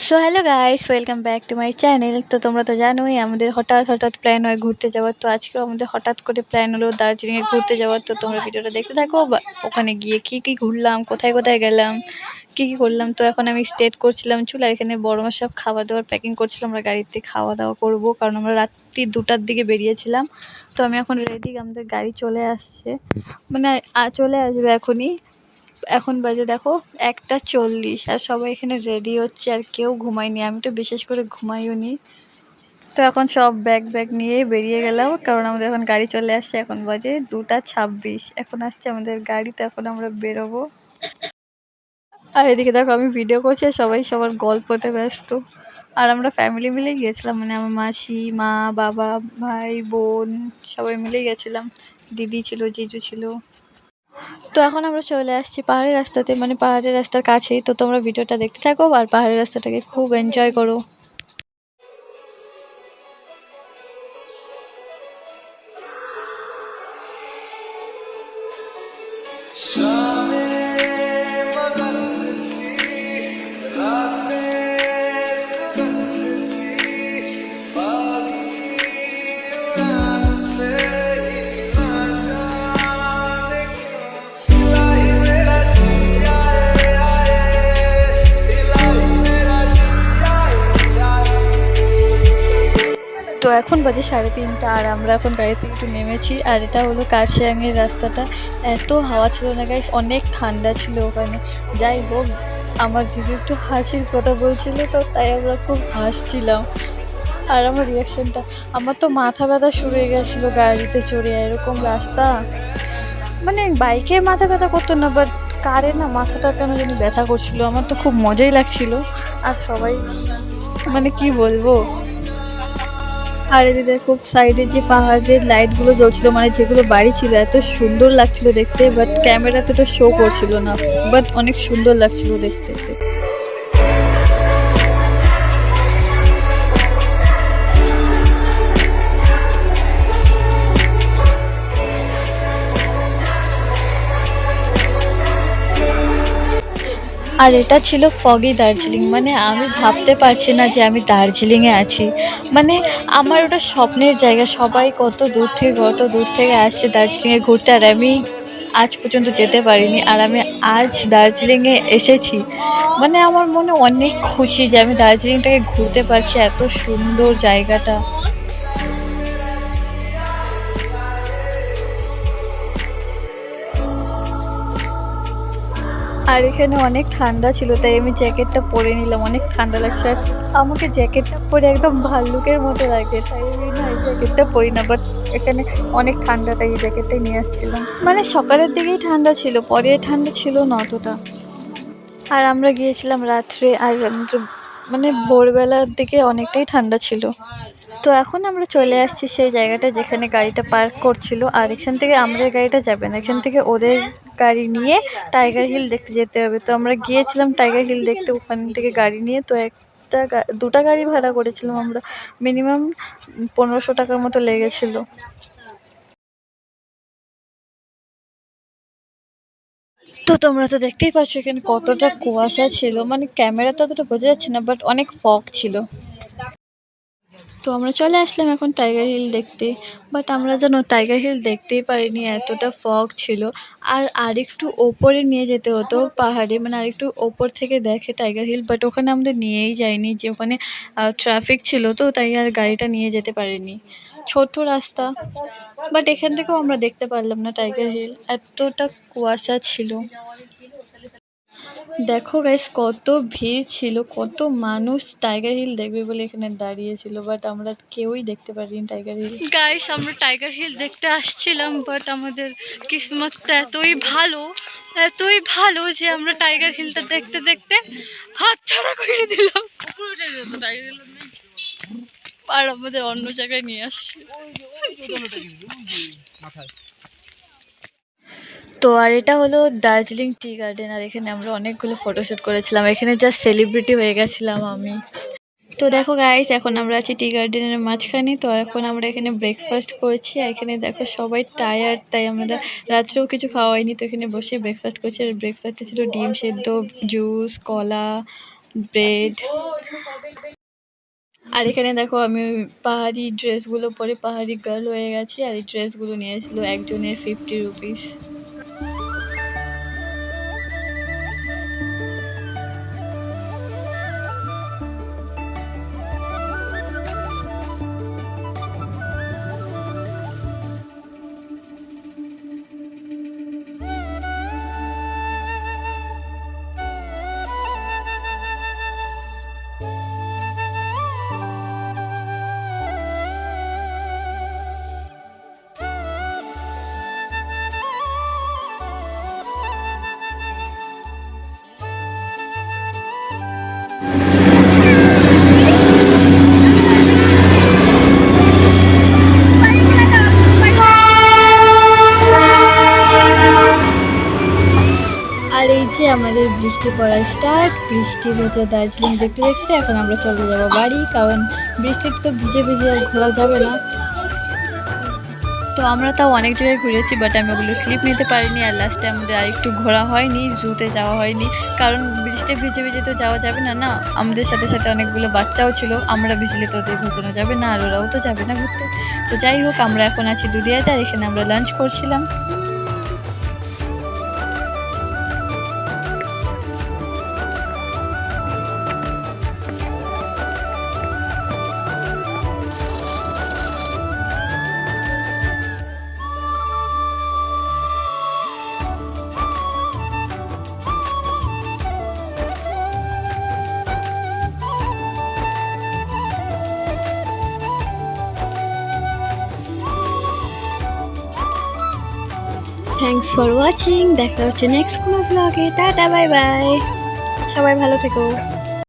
So hello guys, welcome back to my channel. তো তোমরা তো জানোই আমাদের হঠাৎ হঠাৎ প্ল্যান হয় ঘুরতে যাওয়ার। তো আজকেও আমাদের হঠাৎ করে প্ল্যান হলো দার্জিলিংয়ে ঘুরতে যাওয়ার। তো তোমরা ভিডিওটা দেখতে থাকো বা ওখানে গিয়ে কী কী ঘুরলাম, কোথায় কোথায় গেলাম, কী কী করলাম। তো এখন আমি স্টেট করছিলাম চুল, আর এখানে বড় মা সব খাবার দাবার প্যাকিং করছিলাম। আমরা গাড়িতে খাওয়া দাওয়া করবো, কারণ আমরা রাত্রি 2টার দিকে বেরিয়েছিলাম। তো আমি এখন রেডি, আমাদের গাড়ি চলে আসছে, মানে চলে আসবে এখনই। এখন বাজে দেখো 1টা 40, আর সবাই এখানে রেডি হচ্ছে, আর কেউ ঘুমায়নি। আমি তো বিশেষ করে ঘুমাইও নি। তো এখন সব ব্যাগ ব্যাগ নিয়ে বেরিয়ে গেলাম, কারণ আমাদের এখন গাড়ি চলে আসছে। এখন বাজে 2টা 26, এখন আসছে আমাদের গাড়ি। তো এখন আমরা বেরোবো। আর এদিকে দেখো আমি ভিডিও করছি আর সবাই সবার গল্পতে ব্যস্ত। আর আমরা ফ্যামিলি মিলেই গিয়েছিলাম, মানে আমার মাসি, মা, বাবা, ভাই, বোন সবাই মিলেই গেছিলাম। দিদি ছিল, জিজু ছিল। তো এখন আমরা চলে আসছি পাহাড়ের রাস্তাতে, মানে পাহাড়ের রাস্তার কাছেই। তো তোমরা ভিডিওটা দেখতে থাকো আর পাহাড়ের রাস্তাটাকে খুব এনজয় করো। তো এখন বাজে 3:30, আর আমরা এখন গাড়ি থেকে একটু নেমেছি। আর এটা হলো কার্শিয়াংয়ের রাস্তাটা। এত হাওয়া ছিল না গাইস, অনেক ঠান্ডা ছিল ওখানে। যাই হোক, আমার জিজু একটু হাসির কথা বলছিল, তো তাই আমরা খুব হাসছিলাম। আর আমার রিয়াকশনটা, আমার তো মাথা ব্যথা শুরু হয়ে গেছিলো গাড়িতে চড়ে। এরকম রাস্তা, মানে বাইকে মাথা ব্যথা করতো না, বাট কারে না মাথাটা কেন জানি ব্যথা করছিল। আমার তো খুব মজাই লাগছিল। আর সবাই, মানে কি বলবো। আর এদিকে খুব সাইডে যে পাহাড়ের লাইটগুলো জ্বলছিল, মানে যেগুলো বাড়ি ছিল, এত সুন্দর লাগছিল দেখতে। বাট ক্যামেরাতে তো শো করছিল না, বাট অনেক সুন্দর লাগছিল দেখতে। আর এটা ছিল ফগি দার্জিলিং, মানে আমি ভাবতে পারছি না যে আমি দার্জিলিংয়ে আছি। মানে আমার ওটা স্বপ্নের জায়গা। সবাই কত দূর থেকে আসছে দার্জিলিংয়ে ঘুরতে, আর আমি আজ পর্যন্ত যেতে পারিনি। আর আমি আজ দার্জিলিংয়ে এসেছি, মানে আমার মনে অনেক খুশি যে আমি দার্জিলিংটাকে ঘুরতে পারছি, এত সুন্দর জায়গাটা। আর এখানে অনেক ঠান্ডা ছিল, তাই আমি জ্যাকেটটা পরে নিলাম। অনেক ঠান্ডা লাগছে, আর আমাকে জ্যাকেটটা পরে একদম ভাল্লুকের মতো লাগে, তাই আমি না এই জ্যাকেটটা পরি না। বাট এখানে অনেক ঠান্ডা, তাই এই জ্যাকেটটাই নিয়ে আসছিলাম। মানে সকালের দিকেই ঠান্ডা ছিল, পরে ঠান্ডা ছিল না অতটা। আর আমরা গিয়েছিলাম রাত্রে, আর মানে ভোরবেলার দিকে অনেকটাই ঠান্ডা ছিল। তো এখন আমরা চলে আসছি সেই জায়গাটা যেখানে গাড়িটা পার্ক করছিল। আর এখান থেকে আমাদের গাড়িটা যাবে না, এখান থেকে ওদের গাড়ি নিয়ে টাইগার হিল দেখতে যেতে হবে। তো আমরা গিয়েছিলাম টাইগার হিল দেখতে, ওখান থেকে গাড়ি নিয়ে। তো দুটা গাড়ি ভাড়া করেছিলাম আমরা, মিনিমাম 1500 টাকার মতো লেগেছিল। তো তোমরা তো দেখতেই পাচ্ছ এখানে কতটা কুয়াশা ছিল, মানে ক্যামেরাতে অতটা বোঝা যাচ্ছে না, বাট অনেক ফগ ছিল। তো আমরা চলে আসলাম এখন টাইগার হিল দেখতে। বাট আমরা যেন টাইগার হিল দেখতেই পারিনি, এতটা ফগ ছিল। আর আরেকটু ওপরে নিয়ে যেতে হতো পাহাড়ে, মানে আরেকটু ওপর থেকে দেখে টাইগার হিল। বাট ওখানে আমাদের নিয়েই যায়নি, যে ওখানে ট্রাফিক ছিল, তো তাই আর গাড়িটা নিয়ে যেতে পারিনি। ছোট রাস্তা, বাট এখান থেকেও আমরা দেখতে পারলাম না টাইগার হিল, এতটা কুয়াশা ছিল। দেখো গাইস কত ভিড় ছিল, কত মানুষ টাইগার হিল দেখবে বলে এখানে দাঁড়িয়েছিল। বাট আমরা কেউই দেখতে পারিনি টাইগার হিল। গাইস আমরা টাইগার হিল দেখতে আসছিলাম, বাট আমাদের কিসমতটা এতই ভালো যে আমরা টাইগার হিলটা দেখতে দেখতে হাত ছাড়া করে দিলাম, আর আমাদের অন্য জায়গায় নিয়ে আসছে। তো আর এটা হলো দার্জিলিং টি গার্ডেন, আর এখানে আমরা অনেকগুলো ফটোশ্যুট করেছিলাম। এখানে জাস্ট সেলিব্রিটি হয়ে গেছিলাম আমি। তো দেখো গাইস, এখন আমরা আছি টি গার্ডেনের মাঝখানে। তো এখন আমরা এখানে ব্রেকফাস্ট করছি, আর এখানে দেখো সবাই টায়ার্ড, তাই আমরা রাত্রেও কিছু খাওয়াইনি। তো এখানে বসে ব্রেকফাস্ট করছি, আর ব্রেকফাস্টে ছিল ডিম সেদ্ধ, জুস, কলা, ব্রেড। আর এখানে দেখো আমি ওই পাহাড়ি ড্রেসগুলো পরে পাহাড়ি গার্ল হয়ে গেছি। আর এই ড্রেসগুলো নিয়েছিল একজনের 50 রুপিস। আর এই যে আমাদের বৃষ্টি পড়া স্টার্ট। বৃষ্টি হতে দার্জিলিং দেখতে দেখতে এখন আমরা চলে যাব বাড়ি, কারণ বৃষ্টিতে তো ভিজে ভিজে আর ঘোরা যাবে না। তো আমরা তাও অনেক জায়গায় ঘুরেছি, বাট আমি ওগুলো ক্লিপ নিতে পারিনি। আর লাস্টে আমাদের আরেকটু ঘোরা হয়নি, জুতে যাওয়া হয়নি, কারণ বৃষ্টি ভিজে ভিজে তো যাওয়া যাবে না। না, আমাদের সাথে সাথে অনেকগুলো বাচ্চাও ছিল, আমরা ভিজলে তো ওদের ভোজানো যাবে না, আর ওরাও তো যাবে না ঘুরতে। তো যাই হোক, আমরা এখন আছি দুদিয়াতে, আর এখানে আমরা লাঞ্চ করছিলাম। Thanks for watching. দেখা হচ্ছে নেক্সট কোনো ব্লগে। টাটা, বাই বাই, সবাই ভালো থেকো।